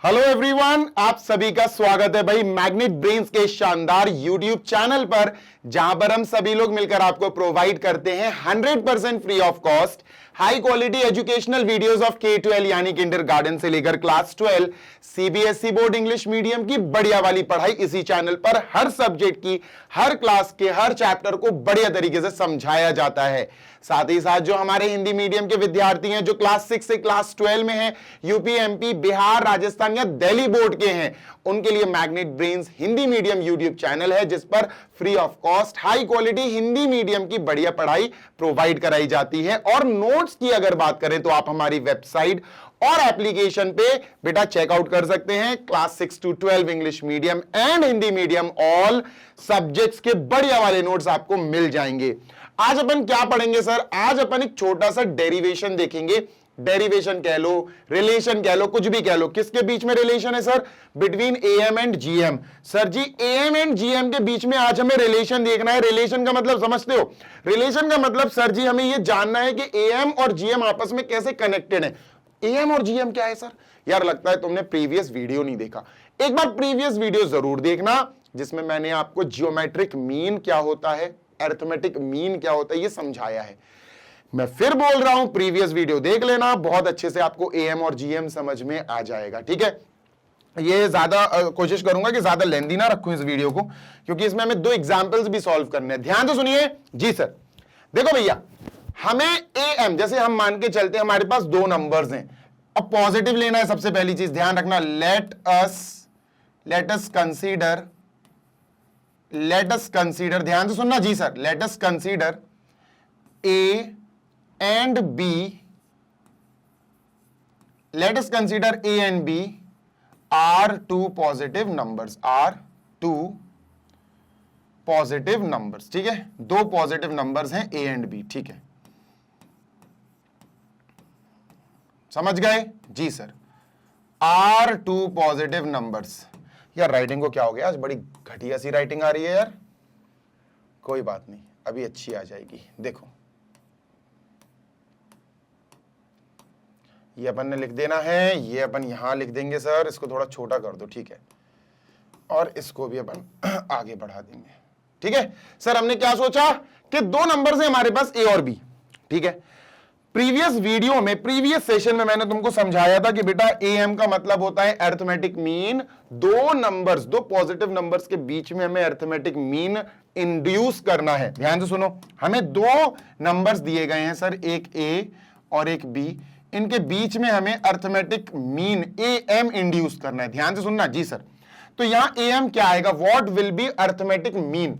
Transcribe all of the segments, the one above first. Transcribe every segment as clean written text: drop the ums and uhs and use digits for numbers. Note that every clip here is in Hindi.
हेलो एवरीवन, आप सभी का स्वागत है भाई मैग्नेट ब्रेन्स के शानदार यूट्यूब चैनल पर, जहां पर हम सभी लोग मिलकर आपको प्रोवाइड करते हैं 100% free of cost high quality educational videos of K-12 यानी किंडरगार्टन से लेकर class 12 CBSE board English medium की बढ़िया वाली पढ़ाई इसी चैनल पर हर सब्जेक्ट की, हर क्लास के हर चैप्टर को बढ़िया तरीके से समझाया जाता है। साथ ही साथ जो हमारे हिंदी मीडियम के विद्यार्थी हैं जो क्लास 6 से क्लास 12 में हैं, यूपी, एमपी, बिहार, राजस्थान या दिल्ली बोर्ड के हैं, उनके लिए magnet brains Hindi medium YouTube channel है जिस पर free of cost high quality Hindi medium की बढ़िया पढ़ाई प्रोवाइड कराई जाती है। और नोट्स की अगर बात करें तो आप हमारी वेबसाइट और एप्लीकेशन पे बेटा चेकआउट कर सकते हैं। Class 6 to 12 English medium and Hindi medium all subjects के बढ़िया वाले नोट्स आपको मिल जाएंगे। आज अपन क्या पढ़ेंगे सर? आज अपन एक छोटा सा डेरिवेशन देखेंगे। डेरिवेशन कह लो, रिलेशन कह लो, कुछ भी कह लो। किसके बीच में रिलेशन है sir? Between AM and GM. Sir ji AM and GM के बीच में आज हमें रिलेशन देखना है। रिलेशन का मतलब समझते हो? रिलेशन का मतलब सर जी हमें यह जानना है कि एएम और जीएम आपस में कैसे कनेक्टेड है। एएम और जीएम क्या है सर? यार लगता है तुमने प्रीवियस वीडियो नहीं देखा। एक बार प्रीवियस वीडियो जरूर देखना जिसमें मैंने आपको जियोमेट्रिक मीन क्या होता है, अरिथमेटिक मीन क्या होता है, ये समझाया है। मैं फिर बोल रहा हूं, प्रीवियस वीडियो देख लेना, बहुत अच्छे से आपको एएम और जीएम समझ में आ जाएगा। ठीक है, ये ज्यादा कोशिश करूंगा कि ज्यादा लेंदी ना रखूं इस वीडियो को, क्योंकि इसमें हमें दो एग्जांपल्स भी सॉल्व करने हैं। ध्यान से सुनिए जी सर। देखो भैया, हमें एएम जैसे हम मान के चलते हैं, हमारे पास दो नंबर्स हैं। अब पॉजिटिव लेना है, सबसे पहली चीज ध्यान रखना। लेट अस कंसीडर, ध्यान से सुनना जी sir. Let us consider A and B, let us consider A and B are two positive numbers, ठीक है? दो पॉजिटिव नंबर्स हैं A and B, ठीक है? समझ गए जी sir? Are two positive numbers. यार राइटिंग को क्या हो गया आज? बड़ी घटिया सी राइटिंग आ रही है यार। कोई बात नहीं, अभी अच्छी आ जाएगी। देखो ये अपन ने लिख देना है, ये अपन यहां लिख देंगे सर। इसको थोड़ा छोटा कर दो, ठीक है? और इसको भी अपन आगे बढ़ा देंगे, ठीक है सर? हमने क्या सोचा कि दो नंबर्स हैं हमारे पास ए और बी, ठीक है? प्रीवियस वीडियो में, प्रीवियस सेशन में मैंने तुमको समझाया था कि बेटा एएम का मतलब होता है अरिथमेटिक मीन। दो नंबर्स, दो पॉजिटिव नंबर्स के बीच में हमें अरिथमेटिक मीन इंड्यूस करना है। ध्यान से सुनो, हमें दो नंबर्स दिए गए हैं सर, एक ए और एक बी। इनके बीच में हमें अरिथमेटिक मीन एएम इंड्यूस करना है। ध्यान से सुनना जी सर। तो यहां एएम क्या आएगा? What will be arithmetic mean?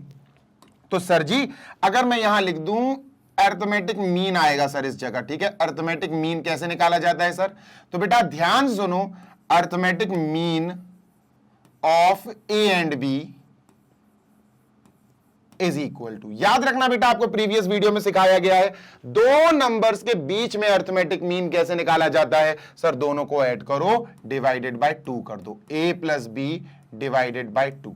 तो सर जी अगर मैं यहां लिख दूं अरिथमेटिक मीन आएगा सर इस जगह, ठीक है? अरिथमेटिक मीन कैसे निकाला जाता है सर? तो बेटा ध्यान से सुनो, arithmetic mean of A and B is equal to, याद रखना बेटा, आपको प्रीवियस वीडियो में सिखाया गया है दो नंबर्स के बीच में अरिथमेटिक मीन कैसे निकाला जाता है सर? दोनों को ऐड करो, डिवाइडेड बाय 2 कर दो, a plus B divided by 2।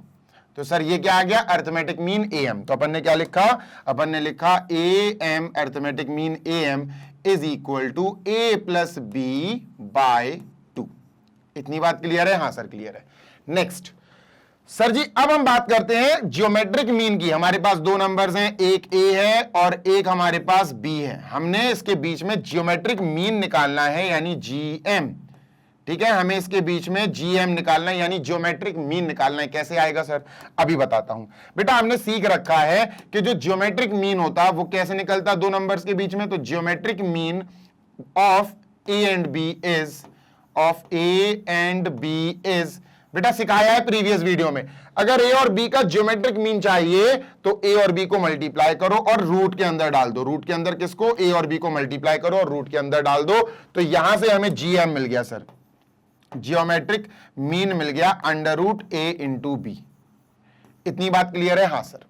तो सर ये क्या आ गया? Arithmetic mean AM. तो अपन ने क्या लिखा? अपन ने लिखा AM, arithmetic mean AM is equal to a plus B by 2। इतनी बात क्लियर है? हाँ सर क्लियर है। नेक्स्ट सर जी अब हम बात करते हैं जियोमेट्रिक मीन की। हमारे पास दो नंबर्स हैं, एक ए है और एक हमारे पास बी है। हमने इसके बीच में जियोमेट्रिक मीन निकालना है यानी जीएम, ठीक है? हमें इसके बीच में जीएम निकालना है यानी जियोमेट्रिक मीन निकालना है। कैसे आएगा सर? अभी बताता हूं बेटा। हमने सीख रखा है कि जो जियोमेट्रिक मीन होता है वो कैसे निकलता है दो नंबर्स के बीच में। तो geometric mean of A and B is बेटा सिखाया है प्रीवियस वीडियो में। अगर ए और बी का ज्योमेट्रिक मीन चाहिए तो ए और बी को मल्टीप्लाई करो और रूट के अंदर डाल दो। रूट के अंदर किसको? ए और बी को मल्टीप्लाई करो और रूट के अंदर डाल दो। तो यहां से हमें जीएम मिल गया सर, जियोमेट्रिक मीन मिल गया under root A into B. इतनी बात क्लियर है? हाँ सर।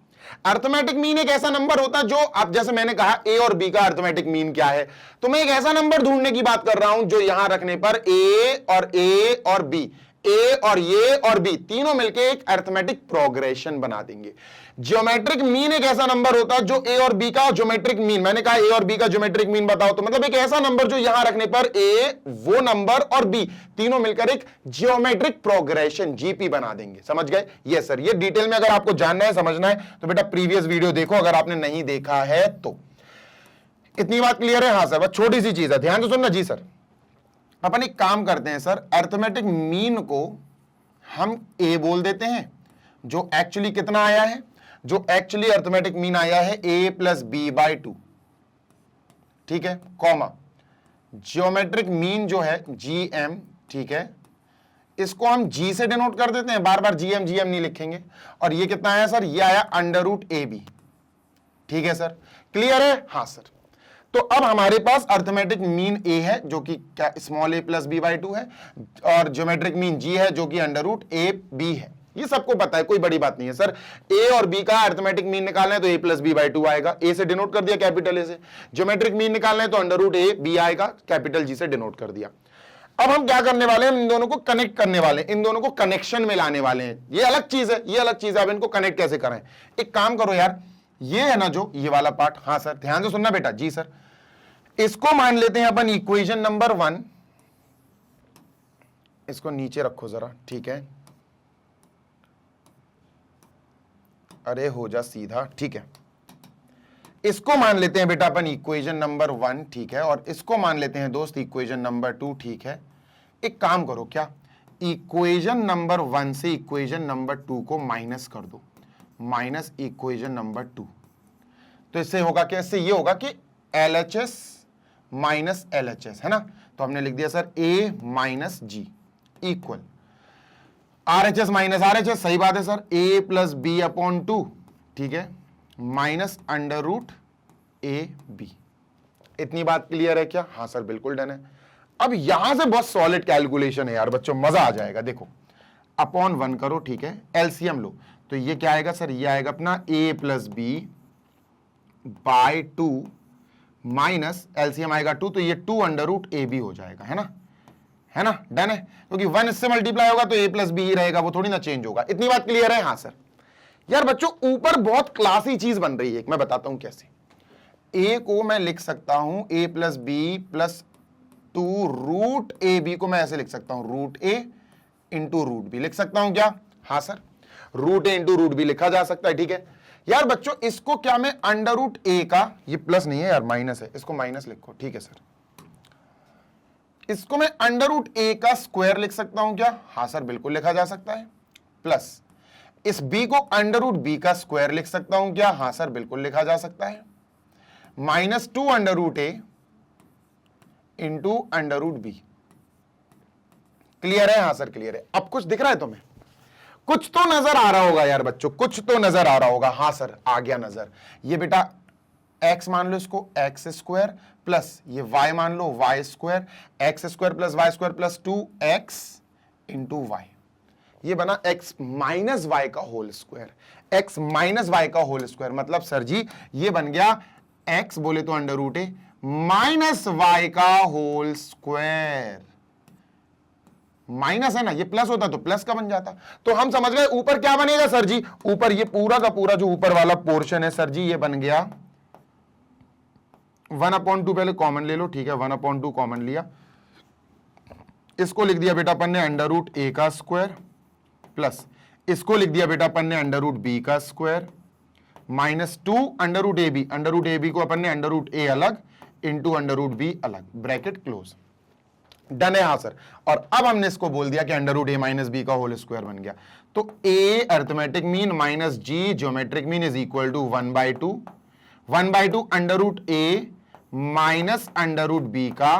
अरिथमेटिक मीन एक ऐसा नंबर होता है जो, अब जैसे मैंने कहा ए और बी का अरिथमेटिक मीन क्या है, तो मैं एक ऐसा नंबर ढूंढने की बात कर रहा हूं जो यहां रखने पर ए और बी ए और ये और बी तीनों मिलके एक अरिथमेटिक प्रोग्रेशन बना देंगे। ज्योमेट्रिक मीन एक ऐसा नंबर होता है जो ए और बी का ज्योमेट्रिक मीन, मैंने कहा ए और बी का ज्योमेट्रिक मीन बताओ, तो मतलब एक ऐसा नंबर जो यहां रखने पर ए, वो नंबर और बी तीनों मिलकर एक ज्योमेट्रिक प्रोग्रेशन जीपी बना देंगे। समझ गए? Yes sir. ये डिटेल में अगर आपको जानना है, समझना है तो बेटा प्रीवियस वीडियो देखो, अगर आपने नहीं देखा है तो। इतनी बात क्लियर है? हाँ सर, बस छोटी सी चीज है, ध्यान से सुनना। जी सर, अपन एक काम करते हैं सर, अरिथमेटिक मीन को हम ए बोल देते हैं, जो एक्चुअली कितना आया है, जो एक्चुअली अरिथमेटिक मीन आया है ए प्लस बी बाई 2, ठीक है, कॉमा ज्योमेट्रिक मीन जो है जी एम, ठीक है, इसको हम जी से डिनोट कर देते हैं, बार बार जी एम नहीं लिखेंगे। और ये कितना आया सर? ये आया अंडर रूट ए बी, ठीक है सर, क्लियर है? हाँ सर। तो अब हमारे पास अरिथमेटिक मीन ए है जो कि क्या small A plus B by 2 है, और ज्योमेट्रिक मीन जी है जो कि अंडर रूट ए बी है। ये सबको पता है, कोई बड़ी बात नहीं है सर। ए और बी का अरिथमेटिक मीन निकालना है तो ए प्लस बी बाई 2 आएगा, ए से डिनोट कर दिया कैपिटल ए से। ज्योमेट्रिक मीन निकालना है तो अंडर रूट ए बी आएगा, कैपिटल जी से डिनोट कर दिया। अब हम क्या करने वाले हैं? इन दोनों को कनेक्ट करने वाले हैं, इन दोनों को कनेक्शन में लाने वाले हैं। ये अलग चीज है, ये अलग चीज है। अब इनको कनेक्ट कैसे करें? एक काम करो यार, ये है ना जो ये वाला पार्ट, हाँ सर ध्यान से सुनना बेटा। जी सर, इसको मान लेते हैं अपन इक्वेशन नंबर 1, इसको नीचे रखो जरा, ठीक है, अरे हो जा सीधा, ठीक है। इसको मान लेते हैं बेटा अपन इक्वेशन नंबर 1, ठीक है, और इसको मान लेते हैं दोस्त इक्वेशन नंबर 2, ठीक है। एक काम करो, क्या इक्वेशन नंबर 1 से इक्वेशन नंबर 2 को माइनस कर दो, माइनस इक्वेशन नंबर 2। तो इससे होगा क्या? इससे ये होगा कि LHS माइनस LHS, है ना। तो हमने लिख दिया sir A minus G equal RHS minus RHS, सही बात है sir, A plus B upon 2, ठीक है, minus under root A B. इतनी बात क्लियर है क्या? हाँ सर बिल्कुल डन है। अब यहां से बहुत सॉलिड कैलकुलेशन है यार बच्चों, मजा आ जाएगा। देखो अपॉन 1 करो, ठीक है, एलसीएम लो, तो ये क्या आएगा सर? ये आएगा अपना A plus B by 2 minus LCM आएगा 2, तो ये 2 अंडर रूट ए बी हो जाएगा, है ना, है ना, डन है। क्योंकि 1 इससे मल्टीप्लाई होगा तो ए प्लस बी ही रहेगा, वो थोड़ी ना चेंज होगा। इतनी बात क्लियर है? हाँ सर। यार बच्चों ऊपर बहुत क्लासी चीज बन रही है, मैं बताता हूं कैसे। ए को मैं लिख सकता हूं A plus B plus 2 root A B को मैं ऐसे लिख सकता हूं, root A into root B लिख सकता हूं क्या? हाँ sir, root A into root B लिखा जा सकता है, ठीक है। यार बच्चों इसको क्या मैं अंडर रूट ए का, ये प्लस नहीं है यार माइनस है, इसको माइनस लिखो, ठीक है सर। इसको मैं अंडर रूट ए का स्क्वायर लिख सकता हूं क्या? हाँ सर बिल्कुल लिखा जा सकता है। प्लस इस b को अंडर रूट बी का स्क्वायर लिख सकता हूं क्या? हाँ सर बिल्कुल लिखा जा सकता है। Minus 2 under root A into under root B. Clear है? हाँ सर क्लियर है। अब कुछ दिख रहा है तुम्हें? कुछ तो नजर आ रहा होगा यार बच्चों, कुछ तो नजर आ रहा होगा। हाँ सर आ गया नजर। ये बेटा x मान लो, इसको x स्क्वायर प्लस ये y मान लो y square, x square plus y square plus 2x into y। ये बना x माइनस वाई का whole square, x minus Y का होल स्क्वायर। मतलब सर जी ये बन गया x बोले तो under root A minus Y का होल स्क्वायर। माइनस है ना, ये प्लस होता तो प्लस का बन जाता। तो हम समझ गए ऊपर क्या बनेगा सर जी? ऊपर ये पूरा का पूरा जो ऊपर वाला पोर्शन है सर जी, ये बन गया 1/2, पहले कॉमन ले लो, ठीक है, 1/2 कॉमन लिया, इसको लिख दिया बेटा अपन ने अंडर रूट ए का स्क्वायर प्लस इसको लिख दिया बेटा अपन ने अंडर रूट बी का square minus 2 under root A B, under root A B को अपन ने अंडर रूट ए अलग इंटू अंडर रूट बी अलग, ब्रैकेट क्लोज। डन है? हाँ सर। और अब हमने इसको बोल दिया कि under root A minus B का होल स्क्वायर बन गया। तो A arithmetic mean minus G geometric mean is equal to 1/2 under root A minus under root B का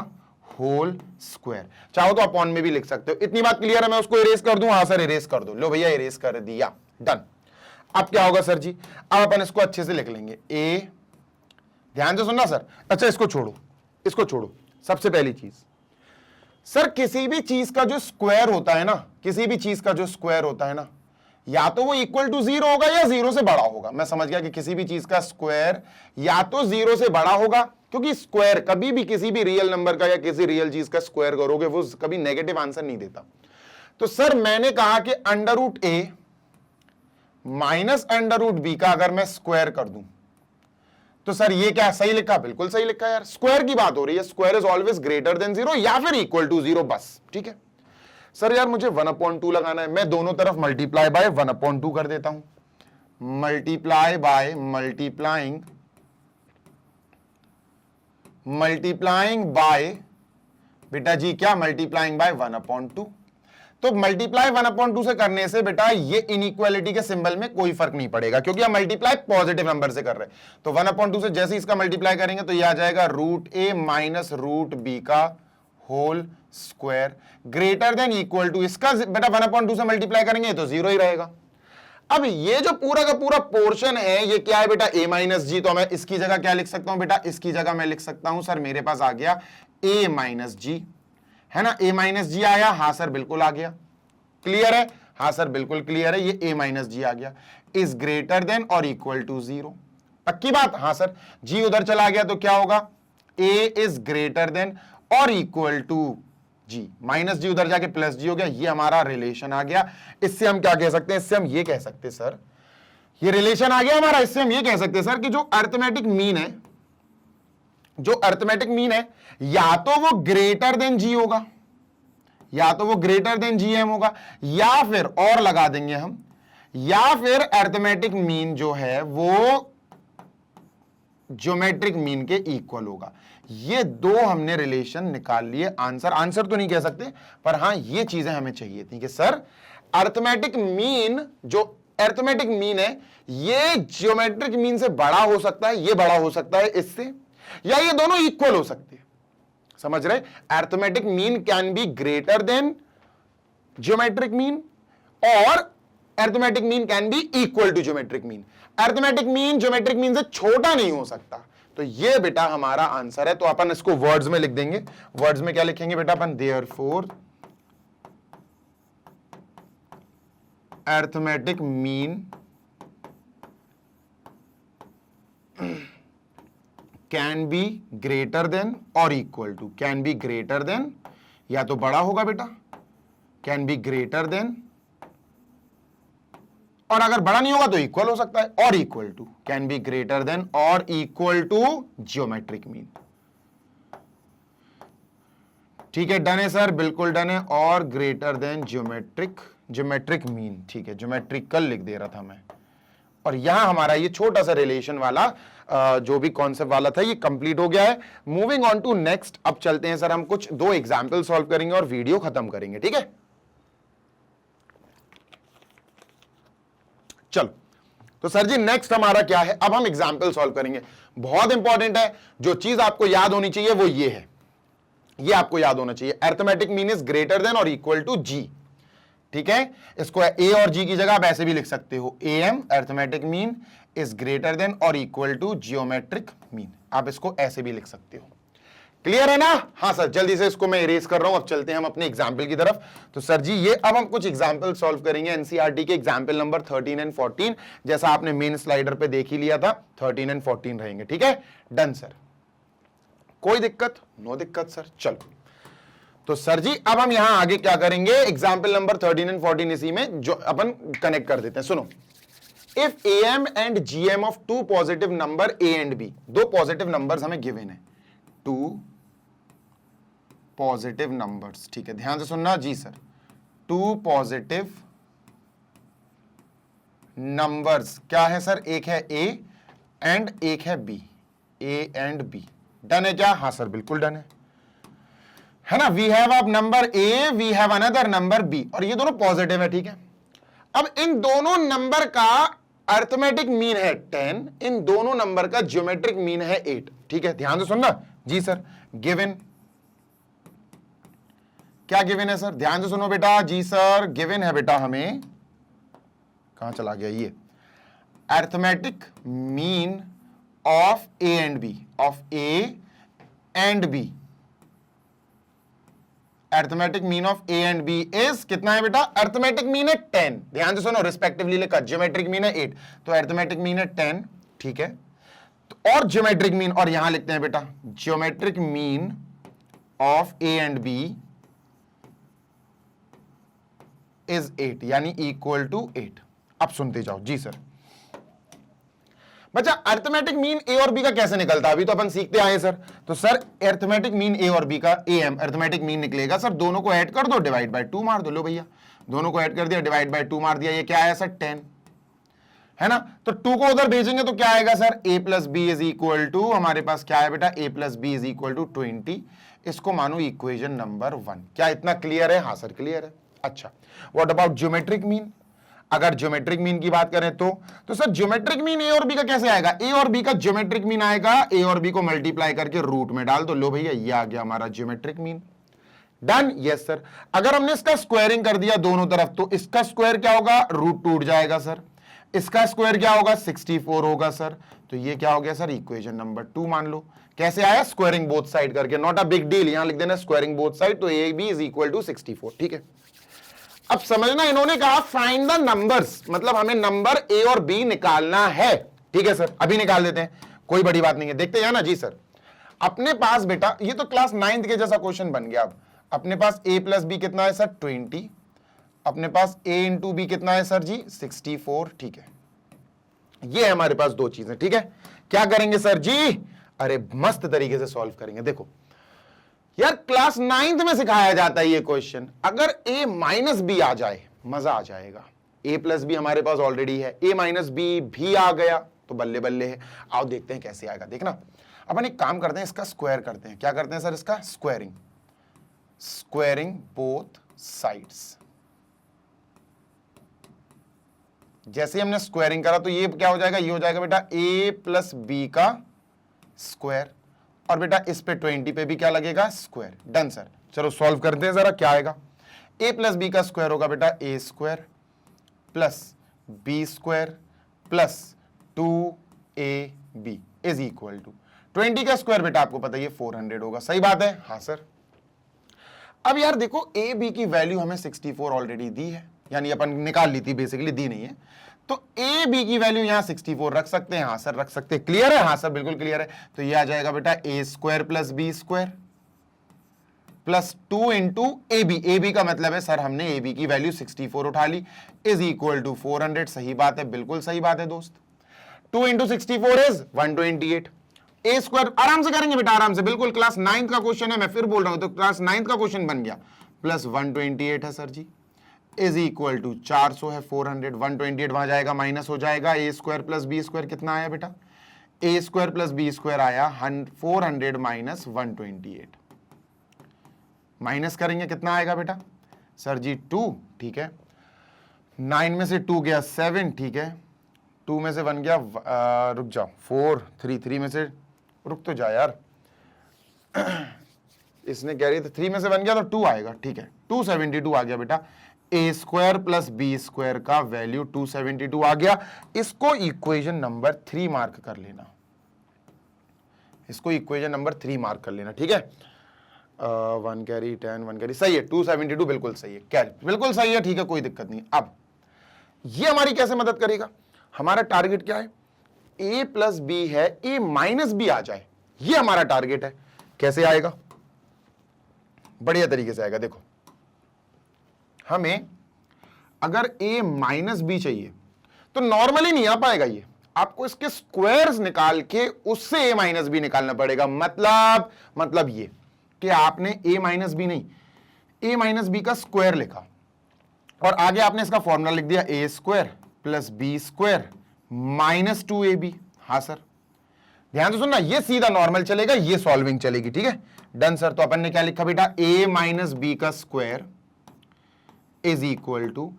होल स्क्वायर। चाहो तो अपॉन में भी लिख सकते हो। इतनी बात क्लियर है? मैं उसको इरेज कर दूं? हाँ सर इरेज कर दो। लो भैया इरेज कर दिया, डन। अब क्या होगा सर जी? अब अपन इसको अच्छे से लिख लेंगे। ए, ध्यान से सुनना सर। अच्छा इसको छोड़ो, इसको छोड़ो। सबसे पहली चीज सर, किसी भी चीज का जो स्क्वायर होता है ना, किसी भी चीज का जो स्क्वायर होता है ना, या तो वो इक्वल टू 0 होगा या 0 से बड़ा होगा। मैं समझ गया कि किसी भी चीज का स्क्वायर या तो 0 से बड़ा होगा, क्योंकि स्क्वायर कभी भी किसी भी रियल नंबर का या किसी रियल चीज का स्क्वायर करोगे वो कभी नेगेटिव आंसर नहीं देता। तो सर मैंने कहा कि under root A minus under root B का अगर मैं स्क्वायर कर दूं तो सर ये क्या सही लिखा? बिल्कुल सही लिखा यार, स्क्वायर की बात हो रही है, square is always greater than 0 या फिर इक्वल टू 0 बस। ठीक है सर यार मुझे 1/2 लगाना है, मैं दोनों तरफ मल्टीप्लाई बाय 1/2 कर देता हूं, मल्टीप्लाई बाय मल्टीप्लाइंग बाय बेटा जी क्या मल्टीप्लाइंग बाय 1/2। तो मल्टीप्लाई 1/2 से करने से बेटा ये इनइक्वालिटी के सिंबल में कोई फर्क नहीं पड़ेगा क्योंकि हम मल्टीप्लाई पॉजिटिव नंबर से कर रहे हैं। तो 1/2 से जैसे इसका मल्टीप्लाई करेंगे तो ये आ जाएगा root A minus root B का whole square greater than equal to, इसका बेटा 1/2 से मल्टीप्लाई करेंगे तो 0 ही रहेगा। अब ये जो पूरा का पूरा पोर्शन है ये क्या है बेटा? a माइनस जी। तो मैं इसकी जगह क्या लिख सकता हूं बेटा? इसकी जगह मैं लिख सकता हूं सर मेरे पास आ गया a माइनस जी, है ना? a माइनस जी आया, हाँ सर बिल्कुल आ गया। क्लियर है? हाँ सर बिल्कुल क्लियर है, ये a माइनस जी आ गया। इज ग्रेटर देन और इक्वल टू 0। पक्की बात? हाँ सर। जी उधर चला गया तो क्या होगा? a इज ग्रेटर देन और इक्वल टू जी, माइनस जी उधर जाके प्लस जी हो गया, ये हमारा रिलेशन आ गया। इससे हम क्या कह सकते हैं? इससे हम ये कह सकते हैं सर, ये रिलेशन आ गया हमारा। इससे हम ये कह सकते हैं सर कि जो अरिथमेटिक मीन है, जो अरिथमेटिक मीन है या तो वो ग्रेटर देन जी होगा, या तो वो ग्रेटर देन जी एम होगा, या फिर और लगा देंगे हम, या फिर अरिथमेटिक मीन जो है वो ज्योमेट्रिक मीन के इक्वल होगा। ये दो हमने रिलेशन निकाल लिए। आंसर तो नहीं कह सकते, पर हां ये चीजें हमें चाहिए थी कि सर अरिथमेटिक मीन, जो अरिथमेटिक मीन है ये ज्योमेट्रिक मीन से बड़ा हो सकता है, ये बड़ा हो सकता है इससे, या ये दोनों इक्वल हो सकते हैं। समझ रहे? Arithmetic mean can be greater than geometric mean और arithmetic mean can be equal to geometric mean. Arithmetic mean geometric mean से छोटा नहीं हो सकता। तो ये बेटा हमारा आंसर है। तो अपन इसको वर्ड्स में लिख देंगे। वर्ड्स में क्या लिखेंगे बेटा अपन? Therefore arithmetic mean can be greater than और equal to, can be greater than या तो बड़ा होगा बेटा, कैन बी ग्रेटर देन, और अगर बड़ा नहीं होगा तो इक्वल हो सकता है, और equal to, can be greater than और इक्वल टू ज्योमेट्रिक मीन। ठीक है, डन है सर, बिल्कुल डन है। और ग्रेटर देन ज्योमेट्रिक मीन। ठीक है, ज्योमेट्रिकल लिख दे रहा था मैं। और यहां हमारा ये छोटा सा रिलेशन वाला जो भी कॉन्सेप्ट वाला था ये कंप्लीट हो गया है। Moving on to next. अब चलते हैं सर, हम कुछ 2 एग्जाम्पल सॉल्व करेंगे और वीडियो खत्म करेंगे। ठीक है, चलो। तो सर जी नेक्स्ट हमारा क्या है? अब हम एग्जाम्पल सॉल्व करेंगे। बहुत इंपॉर्टेंट है, जो चीज आपको याद होनी चाहिए वो ये है, ये आपको याद होना चाहिए। Arithmetic mean is greater than और इक्वल टू जी। ठीक है, इसको ए और जी की जगह आप ऐसे भी लिख सकते हो, A M arithmetic mean is greater than और इक्वल टू जियोमेट्रिक मीन। आप इसको ऐसे भी लिख सकते हो। क्लियर है ना? हाँ सर, जल्दी से इसको मैं इरेज कर रहा हूं। अब चलते हैं हम अपने एग्जाम्पल की तरफ। तो सर जी ये अब हम कुछ एग्जाम्पल सॉल्व करेंगे एनसीईआरटी के एग्जाम्पल नंबर 13 एंड 14, जैसा आपने मेन स्लाइडर पे देख ही लिया था। 13 एंड 14 रहेंगे। ठीक है, डन सर, कोई दिक्कत? नो दिक्कत सर। चलो, तो सर जी अब हम यहां आगे क्या करेंगे? एग्जाम्पल नंबर 13 एंड 14 इसी में जो अपन कनेक्ट कर देते हैं। सुनो, if A M and G M of 2 positive number A and B, 2 positive numbers हमें गिवन है, 2 पॉजिटिव नंबर्स। ठीक है, ध्यान से सुनना जी सर, 2 पॉजिटिव नंबर्स क्या है सर? एक है ए एंड एक है B, A and B. Done है क्या? हाँ सर बिल्कुल डन है ना? We have a number A, we have another number B, और ये दोनों पॉजिटिव है। ठीक है, अब इन दोनों नंबर का अरिथमेटिक मीन है 10, इन दोनों नंबर का ज्योमेट्रिक मीन है 8। ठीक है, ध्यान से सुनना जी सर। गिवन, क्या गिवन है सर? ध्यान से सुनो बेटा जी सर। गिवन है बेटा हमें, कहां चला गया ये, arithmetic mean of A and B, of A and B. Arithmetic mean of A and B is कितना है बेटा? अरिथमेटिक मीन है 10, ध्यान से सुनो, रिस्पेक्टिवली लिखा। ज्योमेट्रिक मीन है 8, तो अरिथमेटिक मीन है 10। ठीक है, तो और ज्योमेट्रिक मीन, और यहां लिखते हैं बेटा geometric mean of A and B is 8 यानी इक्वल टू 8। अब सुनते जाओ जी सर। बच्चा अरिथमेटिक मीन ए और बी का कैसे निकलता है, अभी तो अपन सीखते आए सर। तो सर अरिथमेटिक मीन ए और बी का एम अरिथमेटिक मीन निकलेगा सर, दोनों को ऐड कर दो, डिवाइड बाय 2 मार दो। लो भैया दोनों को ऐड कर दिया, डिवाइड बाय 2 मार दिया, ये क्या आया सर 10, है ना। तो 2 को उधर भेजेंगे तो क्या आएगा sir, a plus B is equal to, हमारे पास क्या है बेटा, a plus B is equal to 20। इसको मानो इक्वेशन नंबर 1। क्या इतना क्लियर है? हाँ सर क्लियर है। अच्छा व्हाट अबाउट ज्योमेट्रिक मीन? अगर ज्योमेट्रिक मीन की बात करें तो सर ज्योमेट्रिक मीन ए और बी का कैसे आएगा, ए और बी का ज्योमेट्रिक मीन आएगा, ए और बी को मल्टीप्लाई करके रूट में डाल दो। लो भैया ये आ गया हमारा geometric mean. Done? Yes sir. अगर हमने इसका स्क्वायरिंग कर दिया दोनों तरफ तो इसका स्क्वायर क्या होगा, रूट टूट जाएगा सर। इसका स्क्वायर क्या होगा, 64 होगा सर। तो ये क्या हो गया सर, इक्वेशन नंबर 2 मान लो। कैसे आया, स्क्वायरिंग बोथ साइड करके, नॉट अ बिग डील, यहां लिख देना स्क्वायरिंग बोथ साइड, तो A B is equal to 64। ठीक है, अब समझना, इन्होंने कहा फाइंड द नंबर्स, मतलब हमें नंबर ए और बी निकालना है। ठीक है सर, अभी निकाल देते हैं, कोई बड़ी बात नहीं है, देखते हैं ना जी सर। अपने पास बेटा ये तो क्लास 9th के जैसा क्वेश्चन बन गया। अब अपने पास a प्लस बी कितना है सर, 20। अपने पास a इंटू बी कितना है सर जी, 64। ठीक है, ये है हमारे पास दो चीजें। ठीक है, क्या करेंगे सर जी, अरे मस्त तरीके से सॉल्व करेंगे। देखो यार क्लास 9th में सिखाया जाता है ये क्वेश्चन, अगर a माइनस बी आ जाए मजा आ जाएगा। a प्लस बी हमारे पास ऑलरेडी है, a माइनस बी भी आ गया तो बल्ले बल्ले है। आओ देखते हैं कैसे आएगा। देखना अपन एक काम करते हैं, इसका स्क्वायर करते हैं। क्या करते हैं सर, इसका स्क्वायरिंग, स्क्वायरिंग बोथ साइड्स। जैसे हमने स्क्वायरिंग करा तो ये क्या हो जाएगा, ये हो जाएगा बेटा a प्लस बी का स्क्वायर, और बेटा इस पे 20 पे भी क्या लगेगा, स्क्वायर। डन सर, चलो सॉल्व करते हैं जरा, क्या आएगा। a प्लस बी का स्क्वायर होगा बेटा a square plus B square plus 2ab is equal to 20 का स्क्वायर बेटा आपको पता है ये 400 होगा। सही बात है, हाँ सर। अब यार देखो a b की वैल्यू हमें 64 ऑलरेडी दी है, यानी अपन निकाल ली थी, बेसिकली दी नहीं है। तो a b की वैल्यू यहां 64 रख सकते हैं, हाँ सर रख सकते हैं। क्लियर है? हाँ सर बिल्कुल क्लियर है। तो ये आ जाएगा बेटा a square plus B square plus 2 into A B का मतलब है सर हमने ए बी की वैल्यू 64 उठा ली, इज इक्वल टू 400। सही बात है, बिल्कुल सही बात है दोस्त। 2 इंटू 64 इज 128। ए स्क्वायर आराम से करेंगे बेटा, आराम से, बिल्कुल क्लास 9th का क्वेश्चन है, मैं फिर बोल रहा हूं, तो क्लास 9th का क्वेश्चन बन गया। प्लस 128 है sir ji, is equal to 400 है 400, 128 वहां जाएगा माइनस हो जाएगा। A square plus B square कितना आया बेटा, A square plus B square आया 400 माइनस 128। माइनस करेंगे कितना आएगा बेटा सर जी 2। ठीक है, 9 में से 2 गया 7। ठीक है, 2 में से 1 गया रुक जाओ 4, 3 में से रुक तो जा यार इसने कह रही थी 3 में से 1 गया तो 2 आएगा। ठीक है, 272 आ गया बेटा। A square plus B square का वैल्यू 272 आ गया। इसको इक्वेशन नंबर 3 मार्क कर लेना, इसको इक्वेशन नंबर 3 मार्क कर लेना। ठीक है, 1 कैरी 10 1 कैरी, सही है। 272 बिल्कुल सही है, कैरी बिल्कुल सही है। ठीक है, कोई दिक्कत नहीं। अब ये हमारी कैसे मदद करेगा, हमारा टारगेट क्या है, a प्लस बी है, a माइनस बी आ जाए, ये हमारा टारगेट है। कैसे आएगा, बढ़िया तरीके से आएगा। देखो हमें अगर a माइनस बी चाहिए तो नॉर्मली नहीं आ पाएगा, ये आपको इसके स्क्वायर्स निकाल के उससे a माइनस बी निकालना पड़ेगा। मतलब ये कि आपने a माइनस बी नहीं, a माइनस बी का स्क्वायर लिखा और आगे आपने इसका फॉर्मूला लिख दिया a square plus B square minus 2ab। हाँ सर, ध्यान से सुनना, ये सीधा नॉर्मल चलेगा, ये सॉल्विंग चलेगी। ठीक है, डन सर। तो अपन ने क्या लिखा बेटा, a माइनस बी का square is equal to